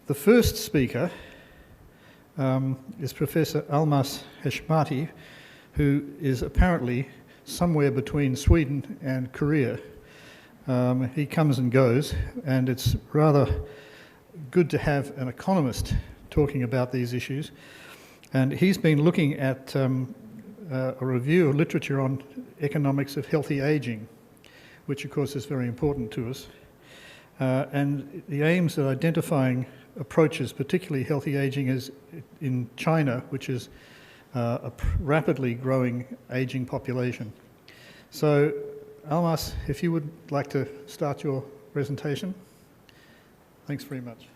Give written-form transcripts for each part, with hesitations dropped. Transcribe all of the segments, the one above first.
The first speaker is Professor Almas Heshmati, who is apparently somewhere between Sweden and Korea. He comes and goes, and it's rather good to have an economist talking about these issues. And he's been looking at a review of literature on economics of healthy aging, which of course is very important to us. And the aims at identifying approaches, particularly healthy aging, is in China, which is a rapidly growing aging population. So, Almas, if you would like to start your presentation. Thanks very much.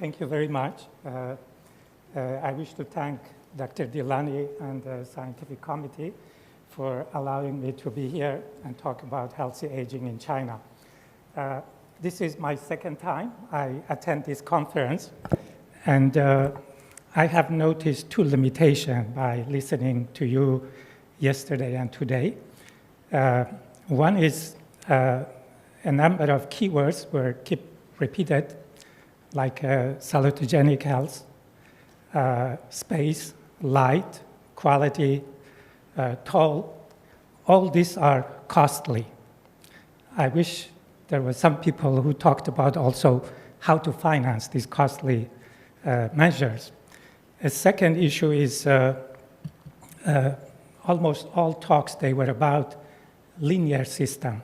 Thank you very much. I wish to thank Dr. Dilani and the scientific committee for allowing me to be here and talk about healthy aging in China. This is my second time I attend this conference, and I have noticed two limitations by listening to you yesterday and today. One is a number of keywords were keep repeated, like salutogenic health, space, light, quality, toll. All these are costly. I wish there were some people who talked about also how to finance these costly measures. A second issue is almost all talks, they were about linear system.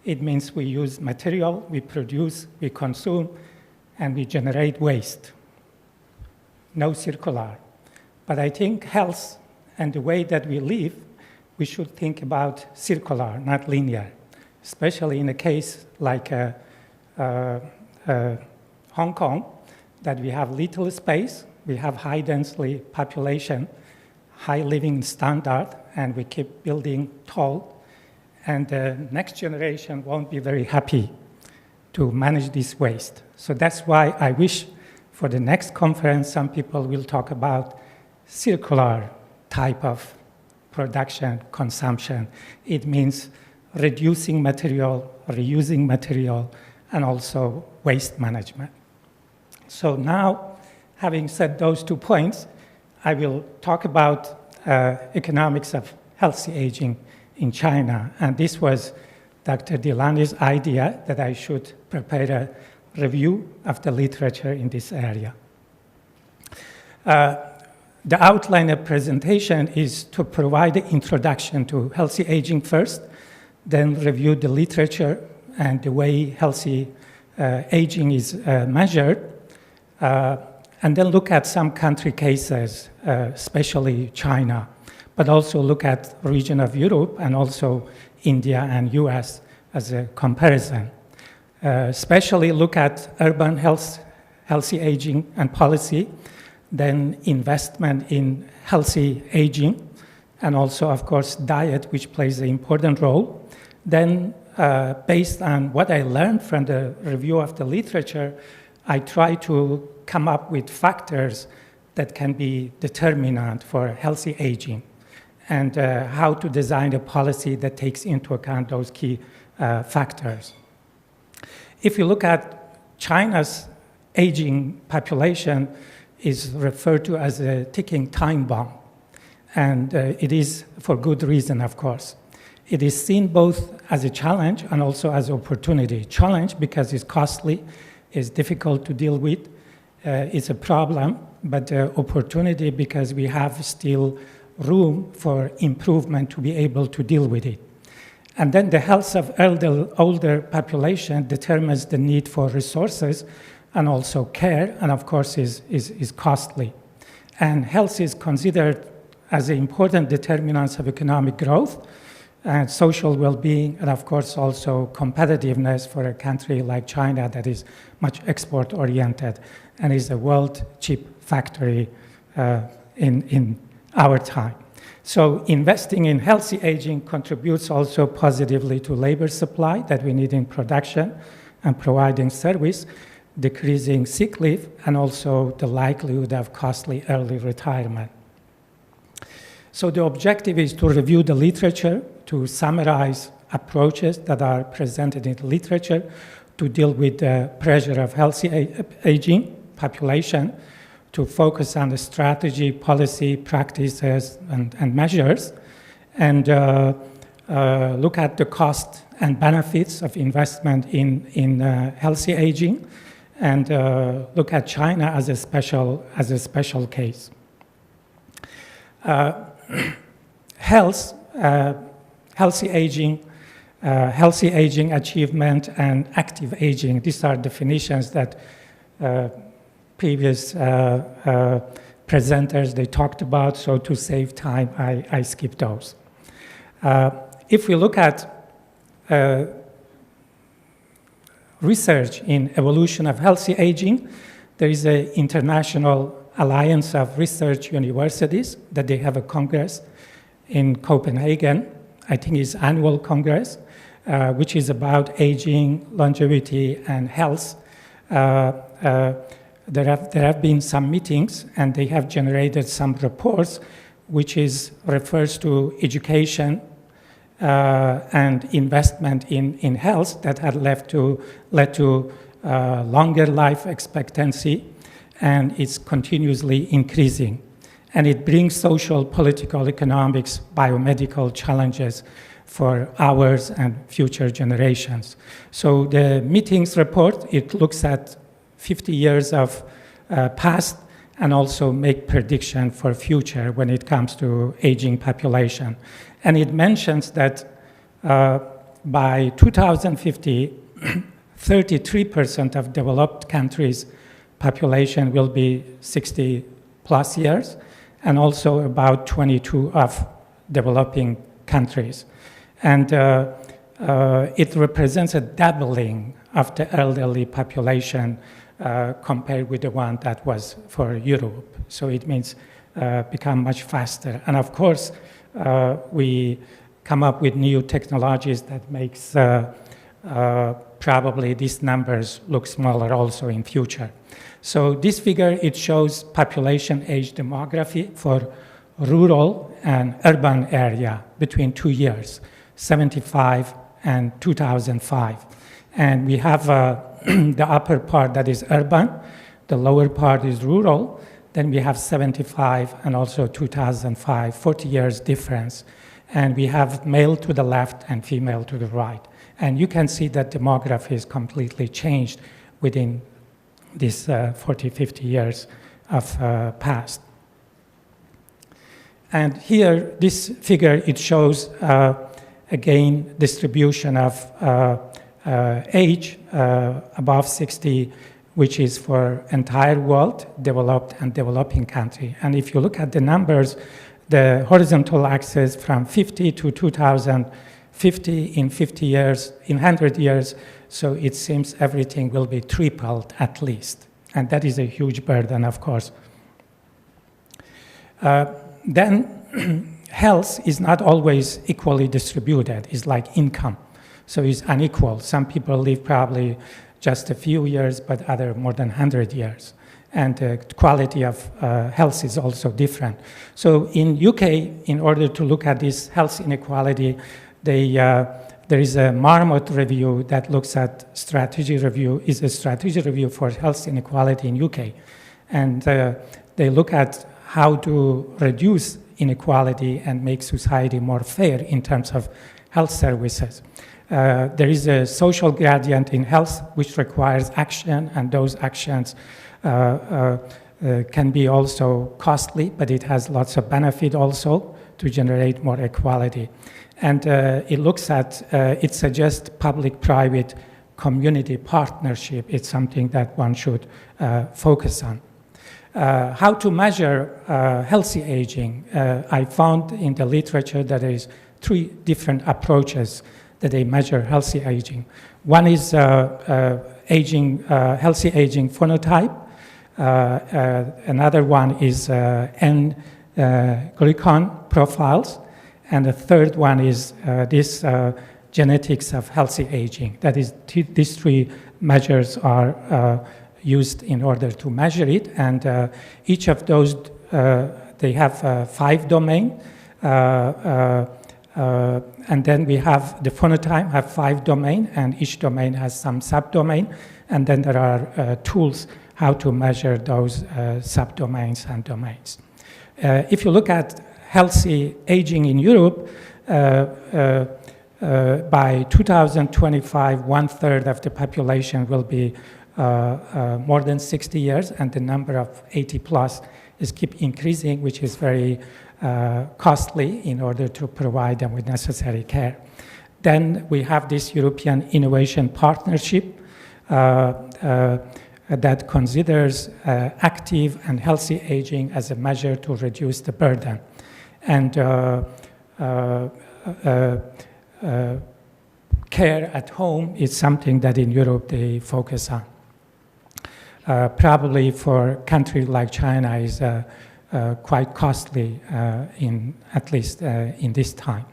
It means we use material, we produce, we consume, and we generate waste. No circular. But I think health and the way that we live, we should think about circular, not linear, especially in a case like Hong Kong, that we have little space, we have high density population, high living standard, and we keep building tall, and the next generation won't be very happy to manage this waste. So that's why I wish for the next conference, some people will talk about circular type of production, consumption. It means reducing material, reusing material, and also waste management. So now, having said those 2 points, I will talk about economics of healthy aging in China. And this was Dr. Dilani's idea that I should prepare a review of the literature in this area. The outline of presentation is to provide the introduction to healthy aging first, then review the literature and the way healthy aging is measured, and then look at some country cases, especially China, but also look at region of Europe and also India and US as a comparison. Especially look at urban healthy aging and policy, then investment in healthy aging, and also, of course, diet, which plays an important role. Then, based on what I learned from the review of the literature, I try to come up with factors that can be determinant for healthy aging, and how to design a policy that takes into account those key factors. If you look at China's aging population, is referred to as a ticking time bomb. And it is for good reason, of course. It is seen both as a challenge and also as opportunity. Challenge because it's costly, it's difficult to deal with, it's a problem, but opportunity because we have still room for improvement to be able to deal with it. And then the health of older population determines the need for resources and also care, and of course is costly. And health is considered as an important determinant of economic growth and social well-being, and of course also competitiveness for a country like China that is much export-oriented and is a world chip factory in our time. So investing in healthy aging contributes also positively to labor supply that we need in production and providing service, decreasing sick leave, and also the likelihood of costly early retirement. So the objective is to review the literature, to summarize approaches that are presented in the literature to deal with the pressure of healthy aging population, to focus on the strategy, policy, practices, and measures, and look at the cost and benefits of investment in healthy aging, and look at China as a special case. Healthy aging achievement, and active aging. These are definitions that previous presenters they talked about. So to save time, I skip those. If we look at research in evolution of healthy aging, there is an international alliance of research universities that they have a congress in Copenhagen. I think it's annual congress, which is about aging, longevity, and health. There have been some meetings, and they have generated some reports, which refers to education and investment in health that had led to longer life expectancy, and it's continuously increasing. And it brings social, political, economics, biomedical challenges for ours and future generations. So the meetings report, it looks at 50 years of past and also make prediction for future when it comes to aging population. And it mentions that by 2050, 33% of developed countries' population will be 60 plus years, and also about 22 of developing countries. And it represents a doubling of the elderly population compared with the one that was for Europe. So it means become much faster. And of course, we come up with new technologies that makes probably these numbers look smaller also in future. So this figure, it shows population age demography for rural and urban area between 2 years, 75 and 2005. And we have the upper part that is urban, the lower part is rural, then we have 75 and also 2005, 40 years difference. And we have male to the left and female to the right. And you can see that demography is completely changed within these 40, 50 years of past. And here, this figure, it shows, again, distribution of age above 60, which is for entire world, developed and developing country. And if you look at the numbers, the horizontal axis from 50 to 2050 in 50 years, in 100 years, so it seems everything will be tripled at least. And that is a huge burden, of course. Then health is not always equally distributed. It's like income. So it's unequal. Some people live probably just a few years, but other more than 100 years. And the quality of health is also different. So in UK, in order to look at this health inequality, there is a Marmot review that looks at strategy review, is a strategy review for health inequality in UK. And they look at how to reduce inequality and make society more fair in terms of health services. There is a social gradient in health which requires action, and those actions can be also costly, but it has lots of benefit also to generate more equality. And it looks at, it suggests public-private community partnership. It's something that one should focus on. How to measure healthy aging? I found in the literature that there is 3 different approaches that they measure healthy aging. One is healthy aging phenotype. Another one is N-glycan profiles. And the third one is this genetics of healthy aging. That is, these 3 measures are used in order to measure it. And each of those, they have 5 domains. And then we have the phenotype, have 5 domains, and each domain has some subdomain. And then there are tools how to measure those subdomains and domains. If you look at healthy aging in Europe, by 2025, 1/3 of the population will be more than 60 years, and the number of 80 plus is keep increasing, which is very costly in order to provide them with necessary care. Then we have this European Innovation Partnership that considers active and healthy aging as a measure to reduce the burden. And care at home is something that in Europe they focus on. Probably for a country like China is quite costly, at least in this time.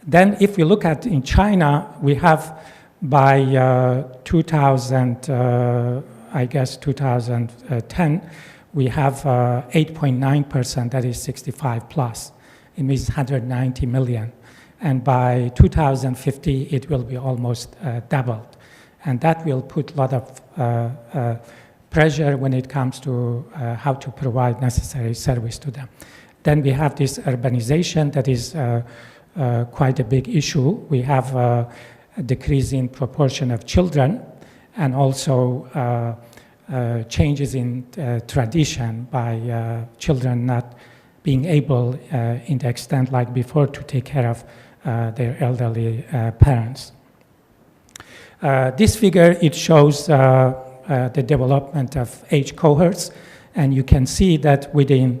Then if we look at in China, we have by 2010, we have 8.9%, that is 65 plus. It means 190 million. And by 2050, it will be almost doubled. And that will put a lot of pressure when it comes to how to provide necessary service to them. Then we have this urbanization that is quite a big issue. We have a decrease in proportion of children, and also changes in tradition by children not being able in the extent like before to take care of their elderly parents. This figure, it shows the development of age cohorts, and you can see that within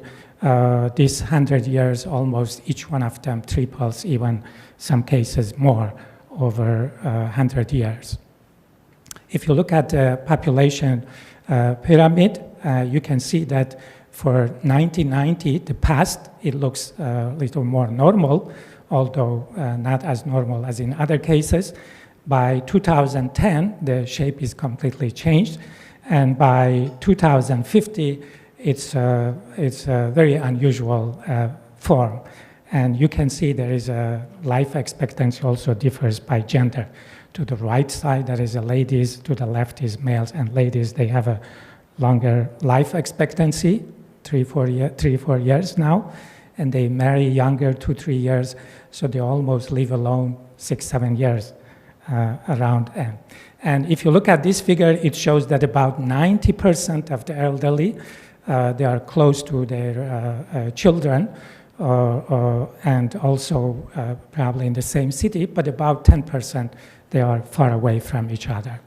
these 100 years, almost each one of them triples, even some cases more, over 100 years. If you look at the population pyramid, you can see that for 1990, the past, it looks a little more normal, although not as normal as in other cases. By 2010, the shape is completely changed, and by 2050, it's a very unusual form. And you can see there is a life expectancy also differs by gender. To the right side, there is a ladies, to the left is males, and ladies, they have a longer life expectancy, 3-4 years now, and they marry younger, 2-3 years, so they almost live alone 6-7 years around. And if you look at this figure, it shows that about 90% of the elderly, they are close to their children, and also probably in the same city, but about 10% they are far away from each other.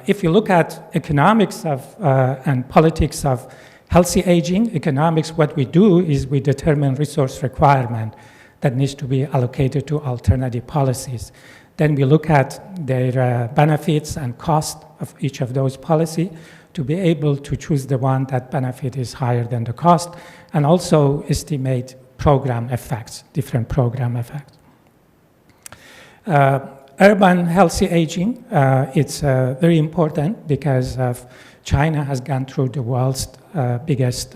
If you look at economics of and politics of healthy aging, economics, what we do is we determine resource requirement that needs to be allocated to alternative policies. Then we look at their benefits and cost of each of those policies to be able to choose the one that benefit is higher than the cost, and also estimate program effects, different program effects. Urban healthy aging, it's very important because of China has gone through the world's biggest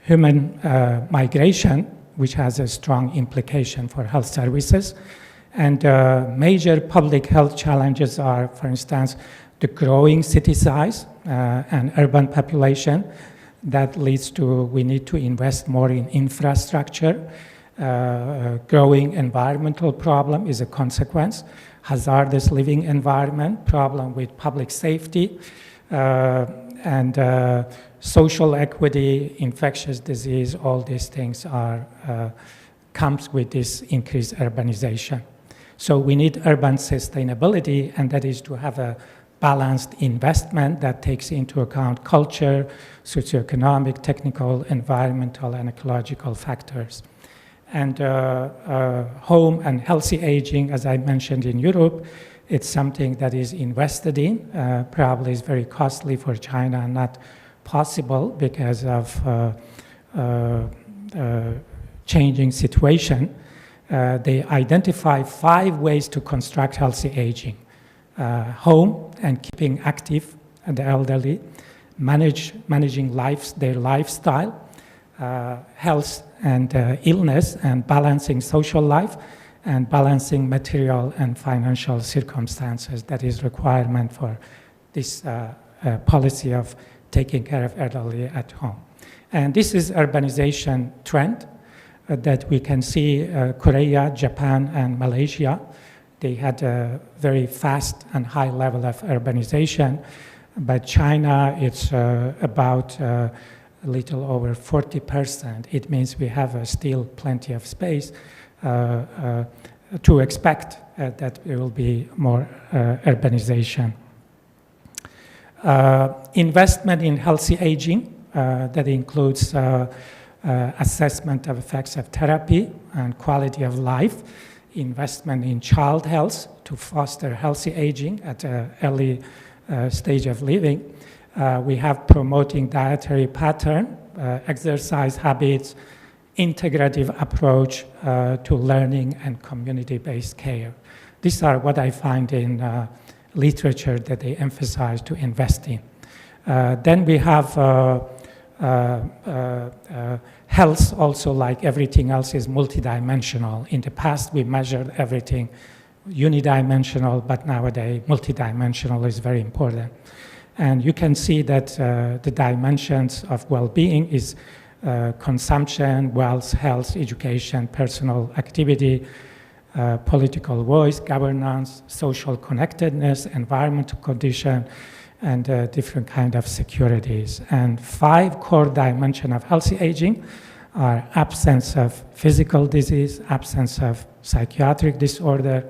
human migration, which has a strong implication for health services. And major public health challenges are, for instance, the growing city size and urban population. That leads to, we need to invest more in infrastructure. Growing environmental problem is a consequence. Hazardous living environment, problem with public safety, and social equity, infectious disease, all these things are comes with this increased urbanization. So we need urban sustainability, and that is to have a balanced investment that takes into account culture, socioeconomic, technical, environmental, and ecological factors. And home and healthy aging, as I mentioned in Europe, it's something that is invested in, probably is very costly for China and not possible because of changing situation. They identify 5 ways to construct healthy aging. Home and keeping active the elderly, managing their lifestyle, health and illness, and balancing social life, and balancing material and financial circumstances. That is requirement for this policy of taking care of elderly at home. And this is urbanization trend that we can see Korea, Japan, and Malaysia. They had a very fast and high level of urbanization, but China, it's about a little over 40%. It means we have still plenty of space to expect that there will be more urbanization. Investment in healthy aging, that includes assessment of effects of therapy and quality of life, investment in child health to foster healthy aging at an early stage of living. We have promoting dietary pattern, exercise habits, integrative approach to learning and community-based care. These are what I find in literature that they emphasize to invest in. Then we have health also, like everything else, is multidimensional. In the past, we measured everything unidimensional, but nowadays multidimensional is very important. And you can see that the dimensions of well-being is consumption, wealth, health, education, personal activity, political voice, governance, social connectedness, environmental condition, and different kind of securities. And 5 core dimensions of healthy aging are absence of physical disease, absence of psychiatric disorder,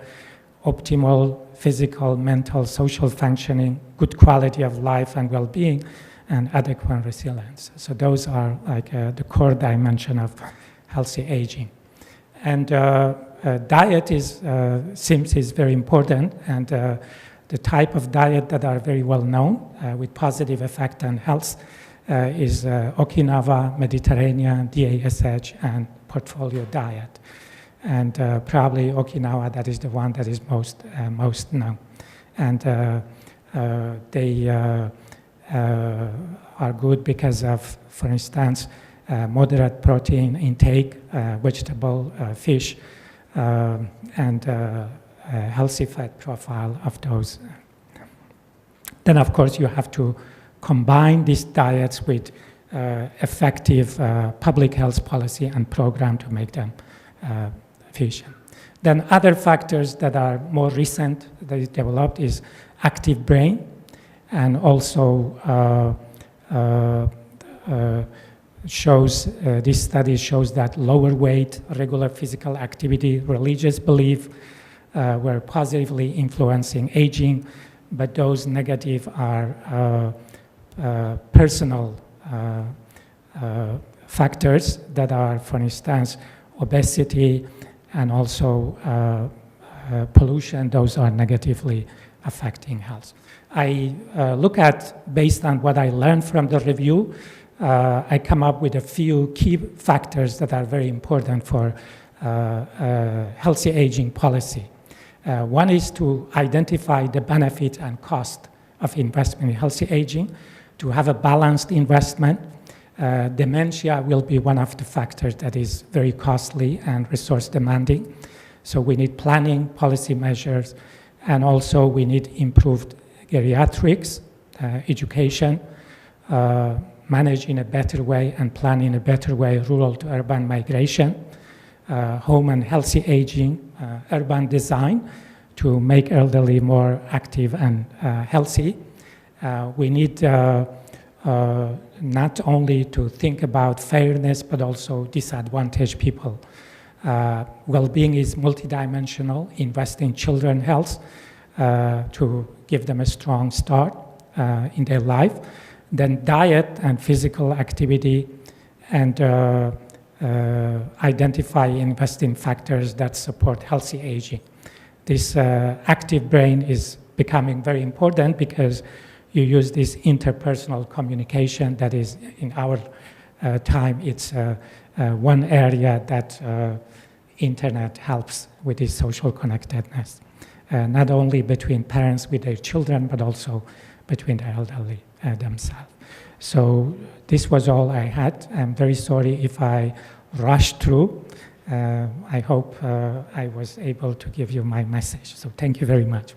optimal physical, mental, social functioning, good quality of life and well-being, and adequate resilience. So those are like the core dimension of healthy aging. And diet is very important, and the type of diet that are very well known with positive effect on health is Okinawa, Mediterranean, DASH, and portfolio diet. And probably Okinawa, that is the one that is most known. And they are good because of, for instance, moderate protein intake, vegetable, fish, and healthy fat profile of those. Then, of course, you have to combine these diets with effective public health policy and program to make them efficient. Then other factors that are more recent that is developed is active brain, and also this study shows that lower weight, regular physical activity, religious belief were positively influencing aging, but those negative are personal factors that are, for instance, obesity and also pollution. Those are negatively affecting health. I look at, based on what I learned from the review, I come up with a few key factors that are very important for healthy aging policy. One is to identify the benefit and cost of investment in healthy aging, to have a balanced investment. Dementia will be one of the factors that is very costly and resource demanding. So we need planning, policy measures, and also we need improved geriatrics, education, manage in a better way and plan in a better way rural to urban migration, home and healthy aging, urban design to make elderly more active and healthy. We need not only to think about fairness, but also disadvantaged people. Well-being is multidimensional. Invest in children's health to give them a strong start in their life. Then diet and physical activity, and identify investing factors that support healthy aging. This active brain is becoming very important because you use this interpersonal communication that is, in our time, it's one area that internet helps with this social connectedness, not only between parents with their children, but also between the elderly themselves. So this was all I had. I'm very sorry if I rushed through. I hope I was able to give you my message. So thank you very much.